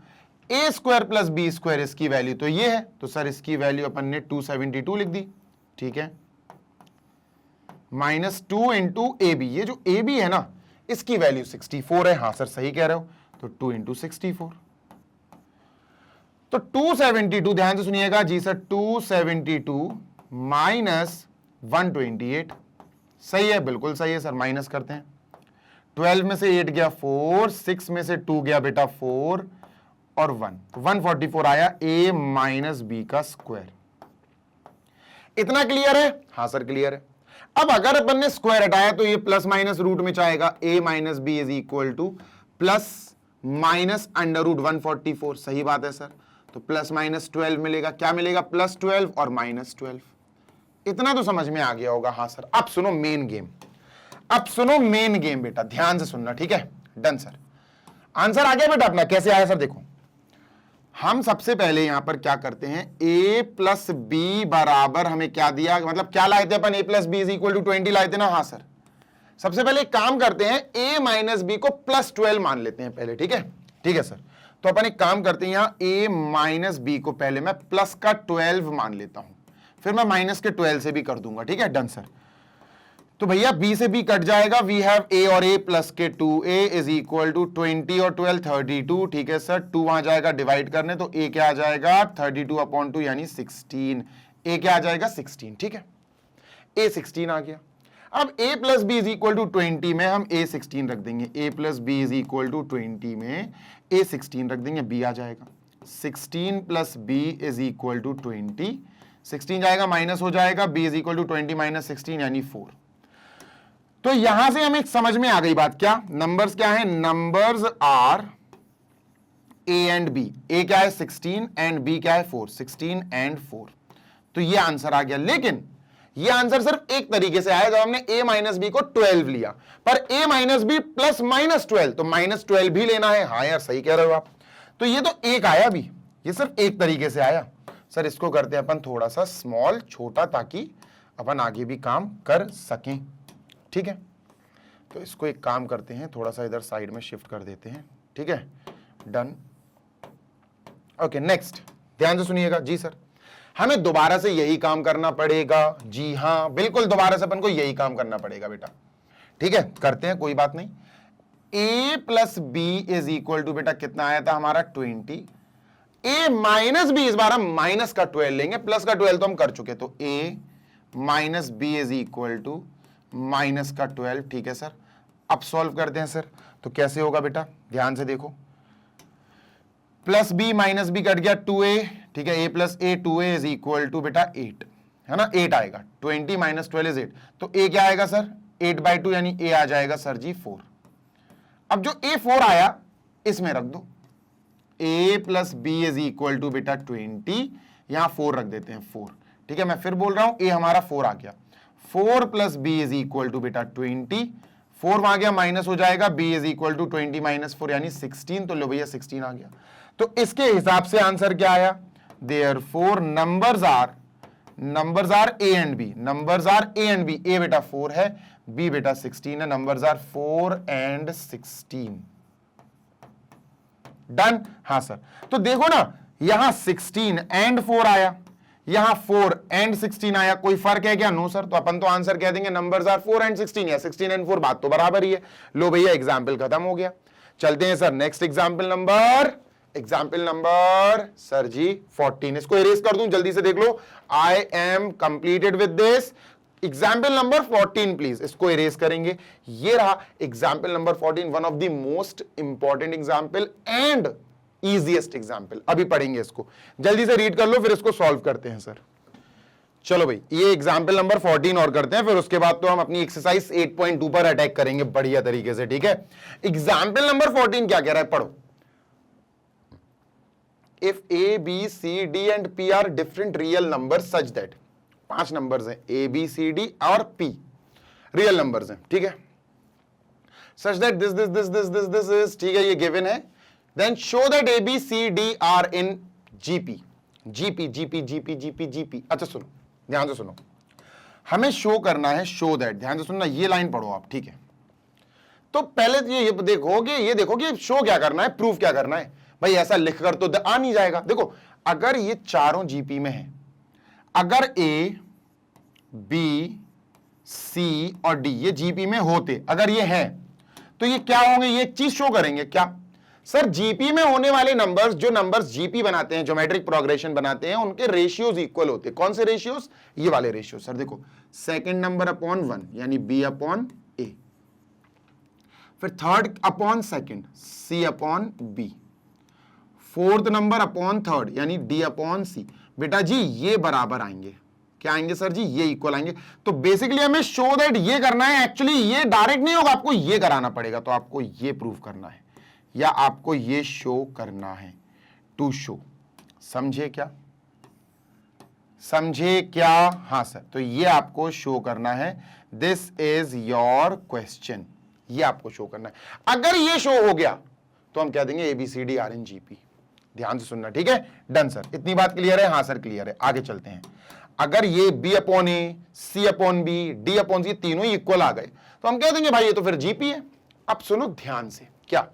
a square plus B square, इसकी वैल्यू तो ये है, तो सर इसकी वैल्यू अपन ने 272 लिख दी। ठीक है, माइनस 2 इंटू ए बी, ये जो ए बी है ना इसकी वैल्यू 64 है। हाँ सर सही कह रहे हो, तो 2 इंटू 64, तो 272, ध्यान से सुनिएगा जी सर, 272 माइनस 128, सही है, बिल्कुल सही है सर। माइनस करते हैं, 12 में से 8 गया 4, 6 में से 2 गया बेटा 4 और 1, 144 आया a माइनस बी का स्क्वायर। इतना क्लियर है? हाँ सर क्लियर है। अब अगर अपन ने स्क्वायर हटाया तो ये प्लस माइनस रूट में चाहेगा, a minus B is equal to plus minus √144, सही बात है सर। तो प्लस माइनस 12 मिलेगा, क्या मिलेगा, +12 और -12। इतना तो समझ में आ गया होगा। हाँ सर, अब सुनो मेन गेम, अब सुनो मेन गेम बेटा, ध्यान से सुनना, ठीक है। डन सर, आंसर आ गया बेटा अपना। कैसे आया सर, देखो हम सबसे पहले यहां पर क्या करते हैं, a प्लस बी बराबर हमें क्या दिया, मतलब क्या लाए थे अपन, a plus B is equal to 20 लाए थे ना। हाँ सर, सबसे पहले एक काम करते हैं, a माइनस बी को +12 मान लेते हैं पहले, ठीक है। ठीक है सर, तो अपन एक काम करते हैं, यहां a माइनस बी को पहले मैं प्लस का 12 मान लेता हूं, फिर मैं माइनस के 12 से भी कर दूंगा, ठीक है। डन सर, तो भैया b से b कट जाएगा, वी हैव a और a प्लस के 2a इज इक्वल टू 20 और 12 32, ठीक है सर। 2 वहां जाएगा डिवाइड करने, तो a क्या आ जाएगा 32/2 यानी 16, a क्या आ जाएगा 16, ठीक है। a 16 आ गया। अब a plus B is equal to 20 में हम a 16 रख देंगे, a plus B is equal to 20 में a 16 रख देंगे, b आ जाएगा 16 plus b is equal to 20, 16 जाएगा माइनस हो जाएगा, b is equal to 20 minus 16 यानी 4। तो यहां से हमें समझ में आ गई बात, क्या नंबर्स क्या है, numbers are a and b, a क्या है 16 एंड b क्या है 4, 16 एंड 4। तो ये आंसर आ गया। लेकिन ये आंसर सिर्फ एक तरीके से आया, जब हमने a माइनस बी को 12 लिया, पर a माइनस बी प्लस -12, तो -12 भी लेना है। हाँ यार, सही कह रहे हो आप। तो ये तो एक आया भी, ये सिर्फ एक तरीके से आया। सर इसको करते हैं अपन थोड़ा सा स्मॉल, छोटा, ताकि अपन आगे भी काम कर सकें, ठीक है। तो इसको एक काम करते हैं, थोड़ा सा इधर साइड में शिफ्ट कर देते हैं, ठीक है। Done, okay. नेक्स्ट, ध्यान से सुनिएगा जी सर, हमें दोबारा से यही काम करना पड़ेगा। जी हाँ, बिल्कुल दोबारा से अपन को यही काम करना पड़ेगा बेटा, ठीक है। करते हैं, कोई बात नहीं। a plus B is equal to बेटा कितना आया था हमारा 20, a माइनस बी, इस बार हम माइनस का 12 लेंगे, प्लस का 12 तो हम कर चुके, तो a minus B is equal to minus का 12, ठीक है सर। अब सॉल्व करते हैं सर, तो कैसे होगा बेटा, ध्यान से देखो, plus B minus B cut गया 2a, ठीक है। a plus a 2a is equal to बेटा 8, है ना, 8 आएगा। 20 माइनस 12 इज 8, तो a क्या आएगा सर 8/2, यानी a आ जाएगा सर जी 4। अब जो a 4 आया इसमें रख दो, a plus B is equal to बेटा 20, यहां 4 रख देते हैं 4, ठीक है। मैं फिर बोल रहा हूं, a हमारा 4 आ गया, 4 plus B is equal to बेटा 20, 4 वहां गया माइनस हो जाएगा, b is equal to 20 minus 4 यानी 16, तो लो भैया 16 आ गया। तो इसके हिसाब से आंसर क्या आया, therefore numbers are a and b, numbers are a and b, a बेटा 4 है, b बेटा 16 है, नंबर्स आर 4 एंड 16। डन। हाँ सर, तो देखो ना, यहां 16 एंड 4 आया, यहां 4 एंड 16 आया, कोई फर्क है क्या, नो सर। तो अपन तो आंसर कह देंगे नंबर्स आर 4 एंड 16, या 16 एंड 4, बात तो बराबर ही है। लो भैया एग्जाम्पल खत्म हो गया। चलते हैं sir next example number sir जी 14, इसको इरेज कर दूं, जल्दी से देख लो। I am completed with this. Example number 14 please, इसको इरेज करेंगे। ये रहा example number 14, one of the most important example and easiest example. अभी पढ़ेंगे इसको, जल्दी से रीड कर लो, फिर इसको सॉल्व करते हैं सर। चलो भाई, ये एग्जाम्पल नंबर 14 और करते हैं, फिर उसके बाद तो हम अपनी एक्सरसाइज 8.2 पर अटैक करेंगे बढ़िया तरीके से, ठीक है। एग्जाम्पल नंबर 14 क्या कह रहा है, पढ़ो। If A B C D and P are different real number such that, 5 numbers हैं, ए बी सी डी और पी रियल नंबर्स हैं, ठीक है। Such that this this this this this this is, ठीक है, ये गिवन है। Then show that A B C D are in GP, GP GP GP GP GP. अच्छा सुनो, ध्यान से सुनो, हमें शो करना है, शो दैट, ध्यान से सुनना, ये लाइन पढ़ो आप, ठीक है। तो पहले ये देखोगे, ये देखो कि शो क्या करना है, प्रूफ क्या करना है। भाई ऐसा लिखकर तो आ नहीं जाएगा। देखो, अगर ये चारों जीपी में है, अगर ए बी सी और डी ये जीपी में होते, अगर ये है, तो ये क्या होंगे, ये चीज शो करेंगे क्या सर, जीपी में होने वाले नंबर्स, जो नंबर्स जीपी बनाते हैं, ज्योमेट्रिक प्रोग्रेशन बनाते हैं, उनके रेशियोज इक्वल होते हैं। कौन से रेशियोज, ये वाले रेशियो सर। देखो, सेकंड नंबर अपॉन 1 यानी बी अपॉन ए, फिर third upon second C upon B, fourth number upon third यानी डी अपॉन सी। बेटा जी ये बराबर आएंगे, क्या आएंगे सर जी, ये इक्वल आएंगे। तो बेसिकली हमें शो दैट ये करना है, एक्चुअली ये डायरेक्ट नहीं होगा, आपको ये कराना पड़ेगा। तो आपको ये प्रूव करना है, या आपको ये शो करना है, टू शो। समझे क्या? समझे क्या? हाँ सर, तो ये आपको शो करना है। दिस इज योर क्वेश्चन, ये आपको शो करना है। अगर ये शो हो गया तो हम कह देंगे ABCDRNGP। ध्यान से सुनना, ठीक है? डन सर, इतनी बात क्लियर है? हाँ सर क्लियर है। आगे चलते हैं। अगर ये B/A, C/B, D/C तीनों इक्वल आ गए तो हम कह देंगे भाई ये तो फिर GP है। अब सुनो ध्यान से, क्या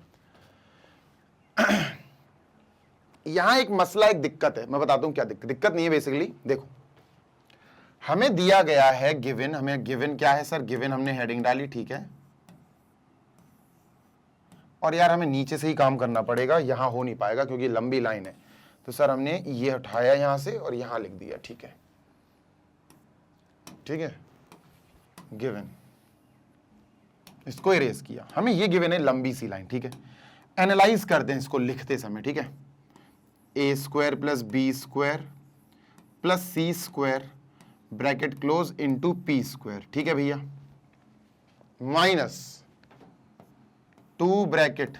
यहां एक मसला, एक दिक्कत है। मैं बताता हूं क्या दिक्कत नहीं है। बेसिकली देखो, हमें दिया गया है गिवन। हमें गिवन क्या है सर? गिवन हमने हेडिंग डाली, ठीक है। और यार हमें नीचे से ही काम करना पड़ेगा, यहां हो नहीं पाएगा क्योंकि लंबी लाइन है। तो सर हमने ये उठाया यहां से और यहां लिख दिया, ठीक है, ठीक है। गिवन, इसको इरेज किया। हमें ये गिवन है लंबी सी लाइन, ठीक है। एनालाइज करते हैं इसको लिखते समय, ठीक है। A² + B² + C² bracket close into P², ठीक है भैया, माइनस 2 ब्रैकेट,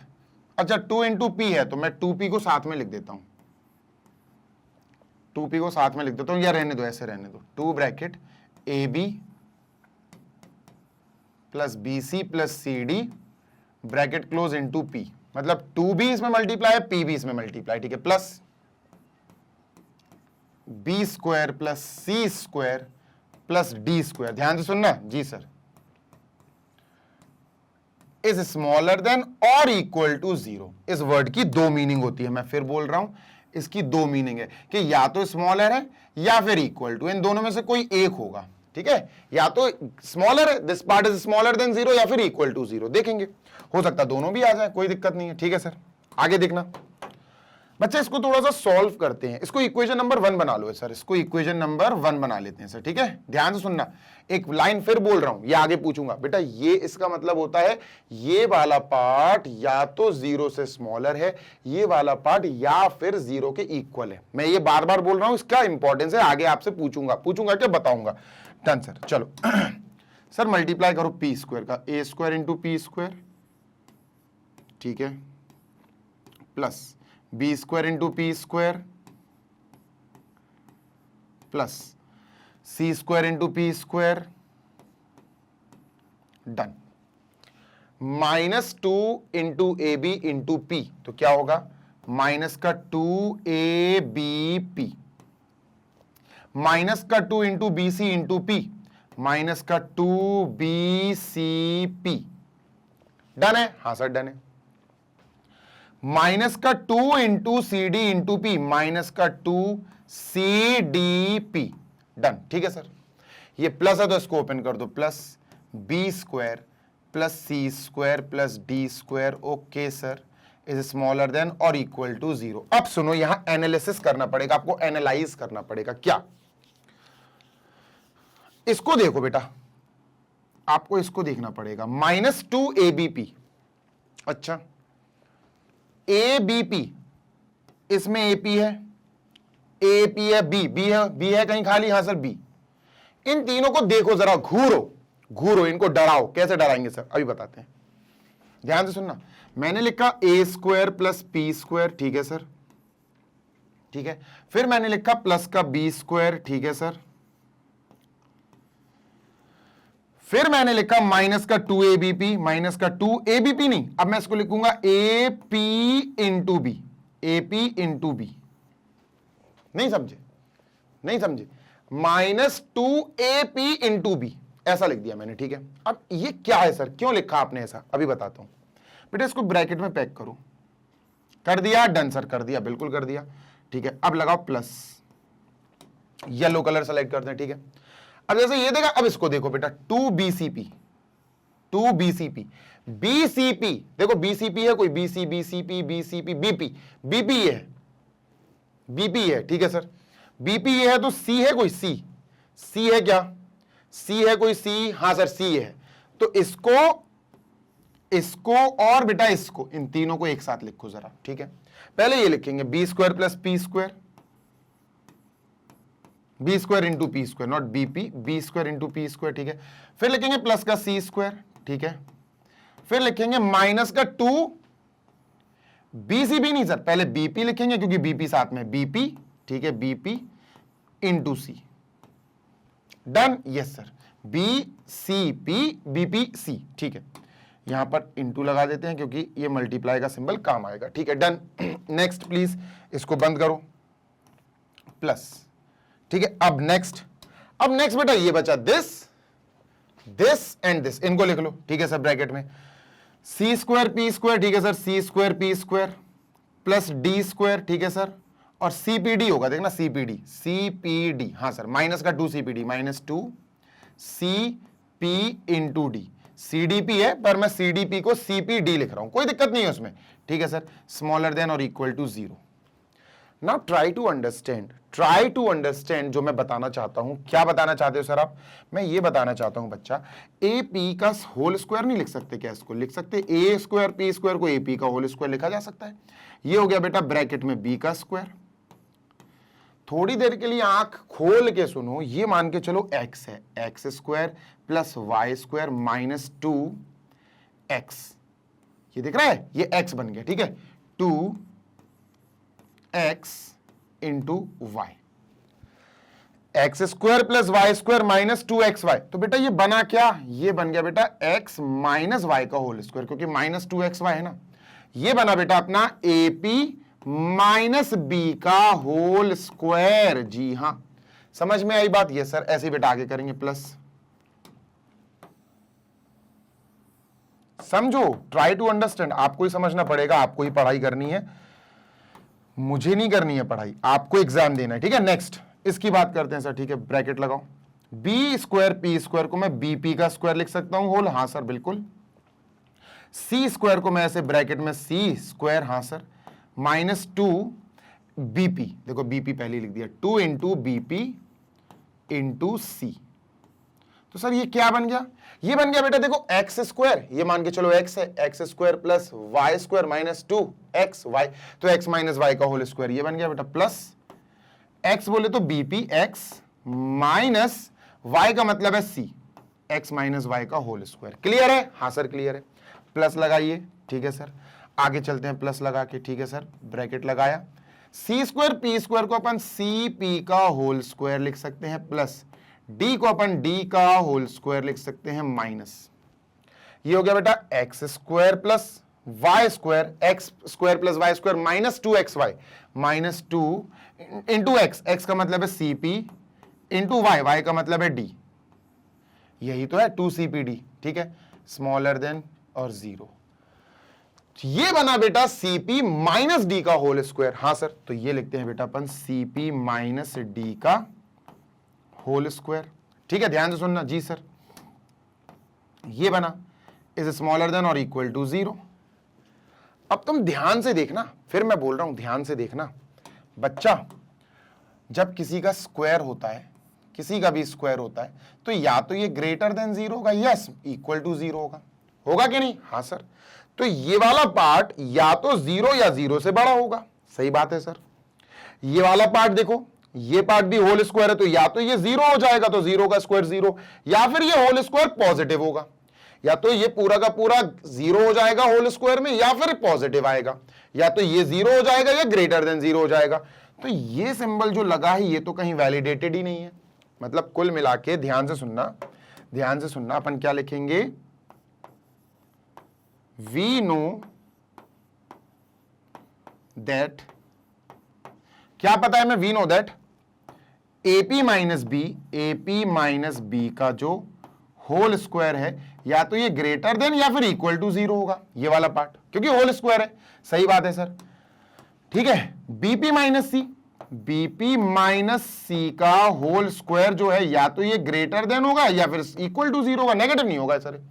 अच्छा 2 इंटू P है तो मैं 2P को साथ में लिख देता हूं, 2P को साथ में लिख देता हूं, या रहने दो, ऐसे रहने दो। 2 bracket AB + BC + CD bracket close into P, मतलब 2B इसमें मल्टीप्लाई है, P भी इसमें मल्टीप्लाई, ठीक है, प्लस B² + C² + D²। ध्यान से सुनना जी सर। इज स्मॉलर देन और इक्वल टू 0। इस वर्ड की दो मीनिंग होती है, मैं फिर बोल रहा हूं, इसकी दो मीनिंग है कि या तो स्मॉलर है या फिर इक्वल टू, इन दोनों में से कोई एक होगा, ठीक है। या तो स्मॉलर है, this part is smaller than 0, या फिर इक्वल टू 0, देखेंगे। हो सकता है दोनों भी आ जाए, कोई दिक्कत नहीं है, ठीक है सर। आगे देखना बच्चे, इसको थोड़ा सा सॉल्व करते हैं। इसको इक्वेशन नंबर 1 बना लो सर, इसको इक्वेशन नंबर 1 बना लेते हैं सर, ठीक है। ध्यान से सुनना, एक लाइन फिर बोल रहा हूं, ये आगे पूछूंगा बेटा। ये इसका मतलब होता है ये वाला पार्ट या तो 0 से स्मॉलर है, ये वाला पार्ट या फिर 0 के इक्वल है। मैं ये बार बार बोल रहा हूं, इसका इंपॉर्टेंस है, आगे आपसे पूछूंगा क्या बताऊंगा। डन सर, चलो सर मल्टीप्लाई करो P² का, A² इंटू P², ठीक है, plus B² into P² plus C² into P², done. -2 into AB into P, तो क्या होगा? माइनस का 2ABP, माइनस का 2 into BC into P, minus का 2BCP। डन है? हाँ सर डन है। माइनस का 2 into CD into P, minus का 2CDP, डन, ठीक है सर। ये प्लस है तो इसको ओपन कर दो, plus B² + C² + D², okay sir, is smaller than और इक्वल टू 0। अब सुनो, यहां एनालिसिस करना पड़ेगा, आपको एनालाइज करना पड़ेगा। क्या? इसको देखो बेटा, आपको इसको देखना पड़ेगा। -2 ABP, अच्छा ABP, इसमें AP है, AP है, B है कहीं खाली, हां सर B। इन तीनों को देखो जरा, घूरो, इनको डराओ। कैसे डराएंगे सर? अभी बताते हैं, ध्यान से सुनना। मैंने लिखा A² + P², ठीक है सर, ठीक है। फिर मैंने लिखा प्लस का B², ठीक है सर। फिर मैंने लिखा माइनस का 2ABP, माइनस का 2ABP नहीं, अब मैं इसको लिखूंगा AP into B, AP into B। नहीं समझे? -2AP इंटू B, ऐसा लिख दिया मैंने, ठीक है। अब ये क्या है सर? क्यों लिखा आपने ऐसा? अभी बताता हूं बेटा। इसको ब्रैकेट में पैक करो, कर दिया? डन सर, कर दिया, बिल्कुल कर दिया, ठीक है। अब लगाओ प्लस, येलो कलर सेलेक्ट करते हैं, ठीक है। अब जैसे ये देखा, अब इसको देखो बेटा, 2BCP, BCP, देखो BCP है कोई, BC, BCP, BCP, BP है, BP है, ठीक है सर। BP ये है तो C है कोई, C है क्या? C है कोई, C, हां सर C है। तो इसको और बेटा इसको, इन तीनों को एक साथ लिखो जरा, ठीक है। पहले ये लिखेंगे B² + P², B² into P², not BP, B² into P², ठीक है। फिर लिखेंगे प्लस का C², ठीक है। फिर लिखेंगे माइनस का 2 बीसीबी नहीं सर, पहले बीपी लिखेंगे क्योंकि बीपी साथ में, बीपी, ठीक है, BP into C, done, yes sir, B C P BP C, ठीक है, यहां पर इंटू लगा देते हैं क्योंकि ये मल्टीप्लाई का सिंबल काम आएगा, ठीक है, डन। नेक्स्ट प्लीज इसको बंद करो, प्लस, ठीक है। अब नेक्स्ट बेटा ये बचा दिस एंड दिस, इनको लिख लो, ठीक है सर, ब्रैकेट में सी स्क्वायर पी स्क्वायर, ठीक है sir, C square P square plus D square, ठीक है सर, और सीपीडी होगा, देखना सीपीडी, हाँ सर, माइनस का 2 CPD, minus 2 C P into D, CDP है पर मैं सीडीपी को सीपीडी लिख रहा हूं, कोई दिक्कत नहीं है उसमें, ठीक है सर, स्मॉलर देन और equal to 0। Now try to understand जो मैं बताना चाहता हूं। क्या बताना चाहते हो सर आप? मैं ये बताना चाहता हूं बच्चा, ए पी का होल स्क्वायर नहीं लिख सकते क्या? इसको लिख सकते, ए स्क्वायर पी स्क्वायर को ए पी का होल स्क्वायर लिखा जा सकता है। ये हो गया बेटा ब्रैकेट में बी का स्क्वायर। थोड़ी देर के लिए आंख खोल के सुनो, ये मान के चलो एक्स है, X square plus Y square minus 2x, ये दिख रहा है, ये x बन गया, ठीक है, 2x into Y, X square plus Y square minus 2xy। तो बेटा ये बना क्या? ये बन गया बेटा x माइनस वाई का होल स्क्वायर, क्योंकि माइनस 2xy है ना। ये बना बेटा अपना AP माइनस बी का होल स्क्वायर। जी हां, समझ में आई बात? ये सर, ऐसे बेटा आगे करेंगे प्लस, समझो, ट्राई टू अंडरस्टैंड। आपको ही समझना पड़ेगा, आपको ही पढ़ाई करनी है, मुझे नहीं करनी है पढ़ाई, आपको एग्जाम देना है, ठीक है। नेक्स्ट इसकी बात करते हैं सर, ठीक है, ब्रैकेट लगाओ, बी स्क्वायर पी स्क्वायर को मैं बीपी का स्क्वायर लिख सकता हूं होल, हां सर बिल्कुल। सी स्क्वायर को मैं ऐसे ब्रैकेट में सी स्क्वायर, हां सर, माइनस 2 बीपी, देखो बीपी पहले लिख दिया, 2 इंटू बीपी इंटू सी। तो सर ये क्या बन गया? ये बन गया बेटा देखो एक्स स्क्वायर, ये मान के चलो एक्स है, X square plus Y square minus 2 X Y, तो एक्स माइनस वाई का होल स्क्वायर, ये बन गया बेटा प्लस एक्स बोले तो बीपी एक्स माइनस वाई का मतलब है सी, एक्स माइनस वाई का होल स्क्वायर। क्लियर है? हाँ सर क्लियर है। प्लस लगाइए, ठीक है सर, आगे चलते हैं प्लस लगा के, ठीक है सर, ब्रैकेट लगाया, सी स्क्वायर पी स्क्वायर को अपन सी पी का होल स्क्वायर लिख सकते हैं, प्लस डी को अपन डी का होल स्क्वायर लिख सकते हैं, माइनस, ये हो गया बेटा X square plus Y square, X square plus Y square minus 2xy, minus 2 into X, X का मतलब है सीपी इंटू वाई, वाई का मतलब है डी, यही तो है 2cpd, ठीक है, स्मॉलर देन और 0। ये बना बेटा सीपी माइनस डी का होल स्क्वायर। हाँ सर, तो ये लिखते हैं बेटा अपन सीपी माइनस डी का होल स्क्वायर, ठीक है, ध्यान से सुनना। जी सर, ये बना इज स्मॉलर देन और इक्वल टू 0। अब तुम ध्यान से देखना, फिर मैं बोल रहा हूं ध्यान से देखना बच्चा, जब किसी का स्क्वायर होता है, किसी का भी स्क्वायर होता है, तो या तो ये ग्रेटर देन 0 होगा, यस, इक्वल टू 0 होगा, होगा कि नहीं? हाँ सर, तो ये वाला पार्ट या तो 0 या 0 से बड़ा होगा, सही बात है सर। ये वाला पार्ट देखो, ये पार्ट भी होल स्क्वायर है, तो या तो ये 0 हो जाएगा, तो 0 का स्क्वायर 0, या फिर ये होल स्क्वायर पॉजिटिव होगा, या तो ये पूरा का पूरा 0 हो जाएगा होल स्क्वायर में, या फिर पॉजिटिव आएगा, या तो ये 0 हो जाएगा या ग्रेटर देन 0 हो जाएगा। तो ये सिंबल जो लगा है ये तो कहीं वैलिडेटेड ही नहीं है। मतलब कुल मिला के ध्यान से सुनना, ध्यान से सुनना, अपन क्या लिखेंगे, वी नो दैट, क्या पता है हमें? We know that AP minus B का जो होल स्क्वायर है, या तो ये ग्रेटर देन या फिर इक्वल टू 0 होगा, ये वाला पार्ट, क्योंकि होल स्क्वायर है। सही बात है सर, ठीक है। BP माइनस सी का होल स्क्वायर जो है, या तो ये ग्रेटर देन होगा या फिर इक्वल टू 0 होगा, नेगेटिव नहीं होगा सर।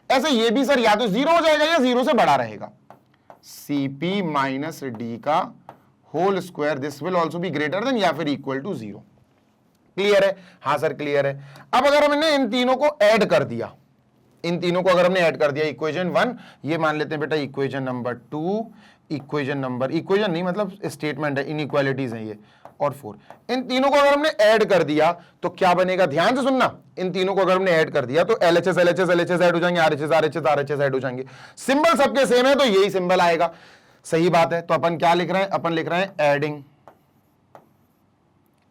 ऐसे ये भी सर या तो 0 हो जाएगा या 0 से बड़ा रहेगा। CP माइनस डी का whole square, this will also be greater than या फिर इक्वल टू 0। क्लियर है? हाँ सर क्लियर है। अब अगर हमने इन तीनों को ऐड कर दिया, इन तीनों को अगर हमने ऐड कर दिया, इक्वेशन 1, ये मान लेते हैं बेटा इक्वेशन नंबर 2, इक्वेशन नहीं मतलब स्टेटमेंट है, इनइक्वालिटीज है ये, और 4, इन तीनों को अगर हमने ऐड कर दिया तो क्या बनेगा? ध्यान से सुनना, इन तीनों को अगर हमने ऐड कर दिया तो LHS ऐड हो जाएंगे, RHS ऐड हो जाएंगे, सिंबल सबके सेम है तो यही सिंबल आएगा। सही बात है। तो अपन क्या लिख रहे हैं, अपन लिख रहे हैं एडिंग,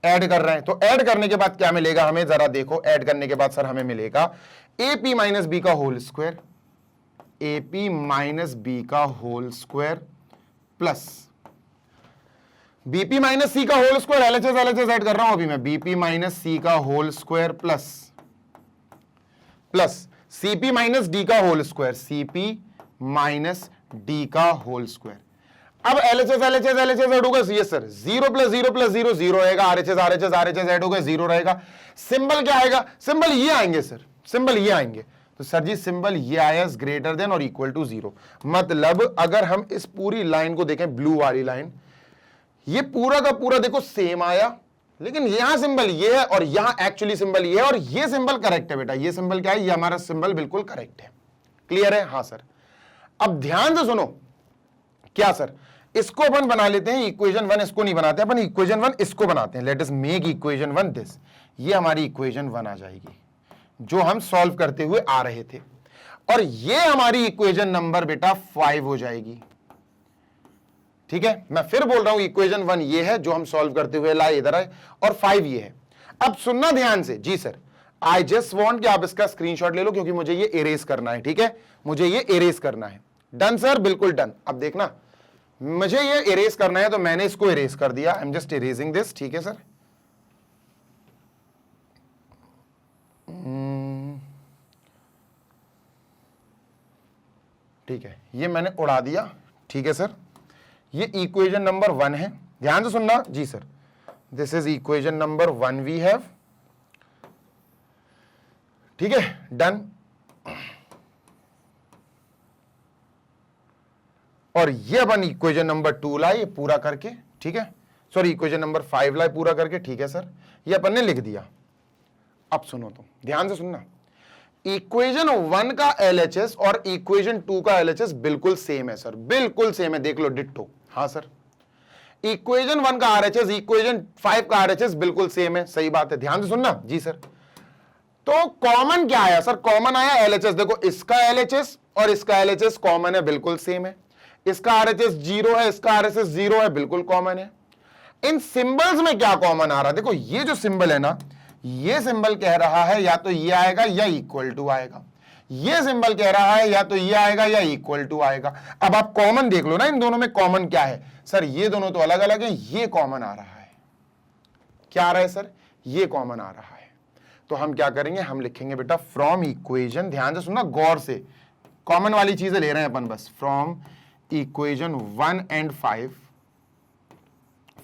ऐड कर रहे हैं। तो ऐड करने के बाद क्या मिलेगा हमें, जरा देखो, ऐड करने के बाद सर हमें मिलेगा AP माइनस बी का whole square, AP minus B का whole square plus BP minus C का होल स्क्वायर, LHS ऐड कर रहा हूं अभी मैं, BP माइनस सी का whole square plus CP minus D का whole square, CP minus D का होल स्क्वायर। अब LHS ऐड होगा, ये सर 0 प्लस 0 प्लस 0 0 रहेगा, RHS ऐड होगा 0 रहेगा। सिंबल क्या आएगा, सिंबल ये आएंगे सर, सिंबल ये आएंगे। तो सर जी सिंबल ये आया ग्रेटर देन और इक्वल टू 0। मतलब अगर हम इस पूरी लाइन को देखें, ब्लू वाली लाइन, ये पूरा का पूरा देखो सेम आया, लेकिन यहां सिंबल ये है और यहां एक्चुअली सिंबल ये है, और ये सिंबल करेक्ट है बेटा। ये सिंबल क्या है, ये हमारा सिंबल बिल्कुल करेक्ट है। क्लियर है? हाँ सर। अब ध्यान से सुनो, क्या सर, इसको अपन बना लेते हैं इक्वेशन 1, इसको नहीं बनाते अपन, इक्वेशन 1 इसको बनाते हैं। Let us make equation 1 this. ये हमारी इक्वेशन 1 आ जाएगी जो हम सॉल्व करते हुए आ रहे थे, और ये हमारी इक्वेशन नंबर बेटा 5 हो जाएगी। ठीक है, मैं फिर बोल रहा हूं इक्वेशन 1 ये है जो हम सॉल्व करते हुए लाए इधर आए, और 5 ये है। अब सुनना ध्यान से जी सर, आई जस्ट वांट कि आप इसका स्क्रीनशॉट ले लो, क्योंकि मुझे ये इरेज करना है। ठीक है, मुझे ये इरेज करना है। डन सर, बिल्कुल डन। अब देखना, मुझे ये इरेज करना है, तो मैंने इसको इरेज कर दिया। I am just erasing this. ठीक है सर, ठीक है, ये मैंने उड़ा दिया। ठीक है सर, ये इक्वेशन नंबर 1 है, ध्यान से सुनना जी sir. This is equation number 1 we have. ठीक है, डन। और ये अपन इक्वेशन नंबर 2 लाए पूरा करके। ठीक है, सॉरी इक्वेशन नंबर 5 लाए पूरा करके। ठीक है सर, ये अपन ने लिख दिया। अब सुनो, तो ध्यान से सुनना, इक्वेशन 1 का LHS और इक्वेशन 2 का LHS बिल्कुल सेम है सर, बिल्कुल सेम है, देख लो, डिट्टो। हाँ सर, इक्वेशन 1 का RHS इक्वेशन 5 का RHS बिल्कुल सेम है, सही बात है, ध्यान से सुनना जी सर। तो कॉमन क्या आया सर, कॉमन आया LHS। देखो, इसका LHS और इसका LHS कॉमन है, बिल्कुल सेम है। इसका RHS 0 है, इसका RHS 0 है, बिल्कुल कॉमन है। इन सिंबल्स में क्या कॉमन आ रहा है, देखो ये जो सिंबल है ना, ये सिंबल कह रहा है या तो ये आएगा या इक्वल टू आएगा, ये सिंबल कह रहा है या तो ये आएगा या इक्वल टू आएगा। अब आप कॉमन देख लो ना, इन दोनों में कॉमन क्या है सर, ये दोनों तो अलग अलग है, ये कॉमन आ रहा है। क्या आ रहा है सर, ये कॉमन आ रहा है। तो हम क्या करेंगे, हम लिखेंगे बेटा फ्रॉम इक्वेशन, ध्यान से सुनना गौर से, कॉमन वाली चीजें ले रहे हैं अपन बस, from equation 1 and 5,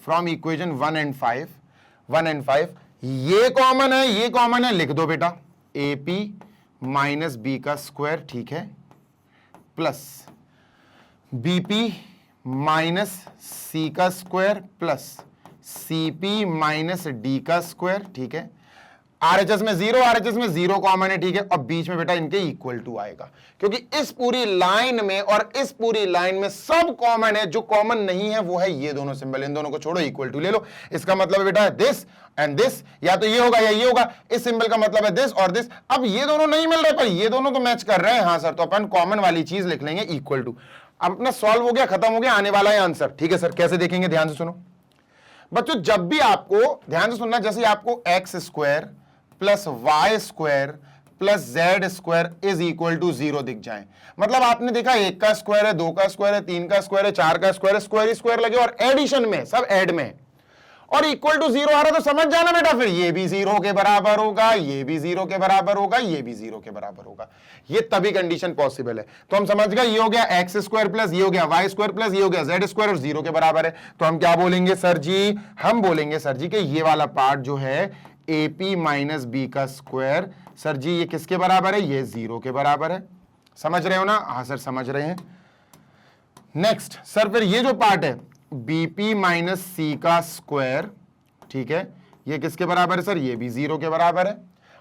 from equation 1 and 5, ये कॉमन है, ये कॉमन है, लिख दो बेटा AP माइनस बी का स्क्वायर। ठीक है, प्लस BP माइनस सी का square plus CP minus D का स्क्वायर। ठीक है, RHS में 0, RHS में 0 कॉमन है। ठीक है, और बीच में बेटा इनके इक्वल टू आएगा, क्योंकि इस पूरी लाइन में और इस पूरी लाइन में सब कॉमन है, जो कॉमन नहीं है वो है ये दोनों सिंबल, इन दोनों को छोड़ो, इक्वल टू ले लो। इसका मतलब बेटा है दिस एंड दिस, या तो ये होगा या ये होगा। इस सिंबल का मतलब है दिस और दिस। अब ये दोनों नहीं मिल रहे, पर ये दोनों तो मैच कर रहे हैं। हाँ सर, तो अपन कॉमन वाली चीज लिख लेंगे इक्वल टू। अब अपना सॉल्व हो गया, खत्म हो गया, आने वाला है आंसर। ठीक है सर, कैसे देखेंगे, ध्यान से सुनो बच्चों। जब भी आपको, ध्यान से सुनना, जैसे आपको X square plus Y square plus Z square is equal to 0 दिख जाए, मतलब आपने देखा 1 का स्क्वायर है, 2 का स्क्वायर है, 3 का स्क्वायर है, 4 का स्क्वायर है, स्क्वायर ही स्क्वायर लगे और एडिशन में सब ऐड में, और इक्वल टू 0 आ रहा, तो समझ जाना बेटा फिर ये भी 0 के बराबर होगा, ये भी 0 के बराबर होगा, ये भी 0 के बराबर होगा। ये तभी कंडीशन पॉसिबल है। तो हम समझ गए, ये हो गया एक्स स्क्वायर प्लस ये हो गया वाई स्क्वायर प्लस ये हो गया जेड स्क्वायर और 0 के बराबर है। तो हम क्या बोलेंगे सर जी, हम बोलेंगे सर जी कि ये वाला पार्ट जो है AP माइनस बी का स्क्वायर, सर जी ये किसके बराबर है, ये 0 के बराबर है। समझ रहे हो ना? हाँ सर समझ रहे हैं। नेक्स्ट सर, फिर ये जो पार्ट है BP माइनस सी का स्क्वायर, ठीक है, ये किसके बराबर है सर, ये भी 0 के बराबर है।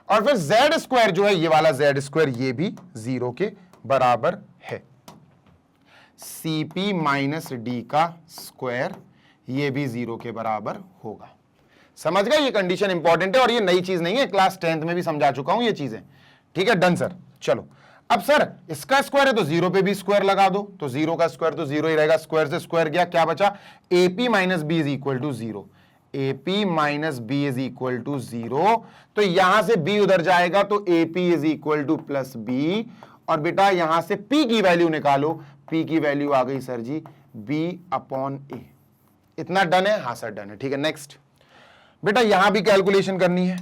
और फिर जेड स्क्वायर जो है, ये वाला जेड स्क्वायर, ये भी 0 के बराबर है। CP माइनस डी का स्क्वायर, ये भी 0 के बराबर होगा। समझ गए? ये कंडीशन इंपॉर्टेंट है और ये नई चीज नहीं है, क्लास 10th में भी समझा चुका हूं ये चीजें। ठीक है, डन सर। चलो अब सर इसका स्क्वायर है तो जीरो पे भी स्क्वायर लगा दो, तो जीरो का स्क्वायर तो जीरो ही रहेगा, स्क्वायर से स्क्वायर गया, क्या बचा, AP minus B is equal to zero, AP minus B is equal to zero. तो यहां से B उधर जाएगा तो AP is equal to plus B, और बेटा यहां से P की वैल्यू निकालो, P की वैल्यू आ गई सर जी B अपॉन A। इतना डन है? हाँ सर डन है, ठीक है। नेक्स्ट बेटा यहां भी कैलकुलेशन करनी है,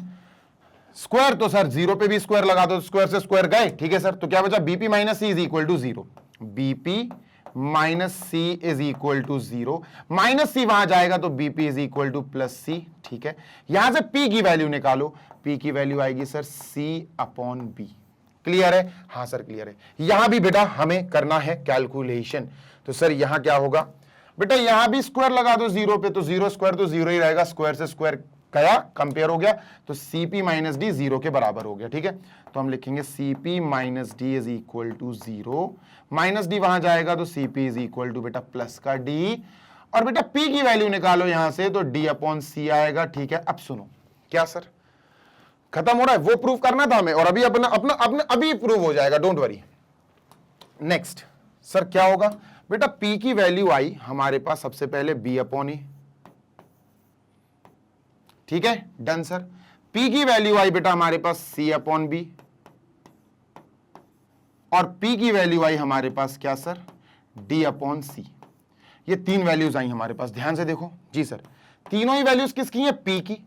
स्क्वायर तो सर जीरो पे भी स्क्वायर लगा दो, स्क्वायर से स्क्वायर गए, ठीक है सर। तो क्या बचा, BP minus C is equal to zero, BP minus C is equal to zero, minus C वहां जाएगा तो BP is equal to plus C, ठीक है। यहां से P की वैल्यू निकालो, P की वैल्यू आएगी sir C upon B। Clear है? हाँ सर क्लियर है। यहां भी बेटा हमें करना है कैलकुलेशन, तो सर यहां क्या होगा बेटा, यहां भी स्क्वायर लगा दो जीरो पे, तो जीरो स्क्वायर तो जीरो ही रहेगा, स्क्वायर से स्क्वायर गया, कंपेयर हो गया, तो CP माइनस डी जीरो के बराबर हो गया, ठीक है। तो हम लिखेंगे CP minus D is equal to zero, minus D वहां जाएगा तो CP इज इक्वल टू बेटा प्लस का D, और बेटा P की वैल्यू निकालो यहां से तो D अपॉन C आएगा, ठीक है। अब सुनो, क्या सर खत्म हो रहा है, वो प्रूफ करना था हमें, और अभी अपना अपना अपना अभी प्रूव हो जाएगा, डोंट वरी। नेक्स्ट सर क्या होगा बेटा, P की वैल्यू आई हमारे पास सबसे पहले B अपॉन ए, ठीक है डन सर। P की वैल्यू आई बेटा हमारे पास C अपॉन बी, और P की वैल्यू आई हमारे पास क्या सर, D अपॉन C। ये तीन वैल्यूज आई हमारे पास, ध्यान से देखो जी सर, तीनों ही वैल्यूज किसकी हैं, P की।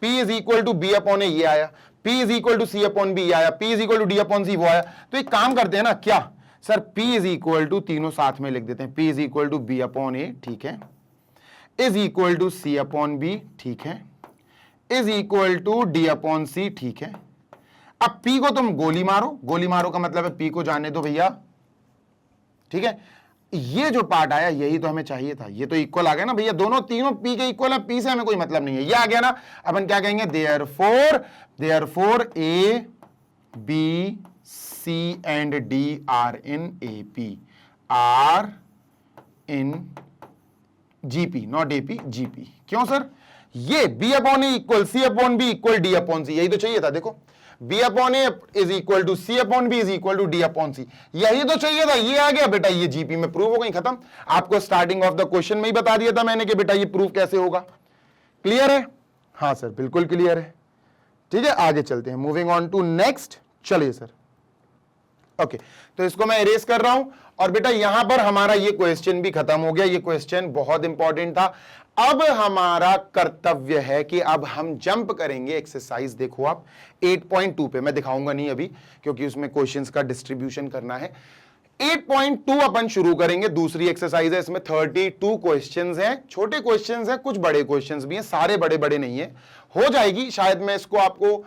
P is equal to B upon A ये आया, P is equal to C upon B आया, P is equal to D upon C वो आया। तो एक काम करते हैं ना, क्या sir P is equal to, तीनों साथ में लिख देते हैं, P is equal to B upon A, ठीक है, is equal to C upon B, ठीक है, is equal to D upon C, ठीक है। अब P को तुम गोली मारो, गोली मारो का मतलब है P को जाने दो भैया, ठीक है। ये जो पार्ट आया यही तो हमें चाहिए था, ये तो इक्वल आ गया ना भैया, दोनों तीनों P के इक्वल है, P से हमें कोई मतलब नहीं है, ये आ गया ना। अपन क्या कहेंगे, therefore A B C and D are in AP, are in GP, not AP, GP। क्यों सर, ये B upon A equal C upon B equal D upon C, यही तो चाहिए था। देखो B upon A is equal to C upon B is equal to D upon C, यही तो चाहिए था, ये आ गया बेटा, ये GP में प्रूव हो गई, खत्म। आपको स्टार्टिंग ऑफ द क्वेश्चन में ही बता दिया था मैंने कि बेटा ये प्रूव कैसे होगा। क्लियर है? हाँ सर बिल्कुल क्लियर है, ठीक है। आगे चलते हैं, मूविंग ऑन टू नेक्स्ट, चलिए सर। ओके तो इसको मैं इरेज कर रहा हूं, और बेटा यहां पर हमारा ये क्वेश्चन भी खत्म हो गया, ये क्वेश्चन बहुत इंपॉर्टेंट था। अब हमारा कर्तव्य है कि अब हम जंप करेंगे एक्सरसाइज, देखो आप 8.2 पे, मैं दिखाऊंगा नहीं अभी क्योंकि उसमें क्वेश्चंस का डिस्ट्रीब्यूशन करना है। 8.2 अपन शुरू करेंगे, दूसरी एक्सरसाइज है, इसमें 32 क्वेश्चंस हैं, छोटे क्वेश्चंस हैं, कुछ बड़े क्वेश्चंस भी हैं, सारे बड़े बड़े नहीं है, हो जाएगी। शायद मैं इसको आपको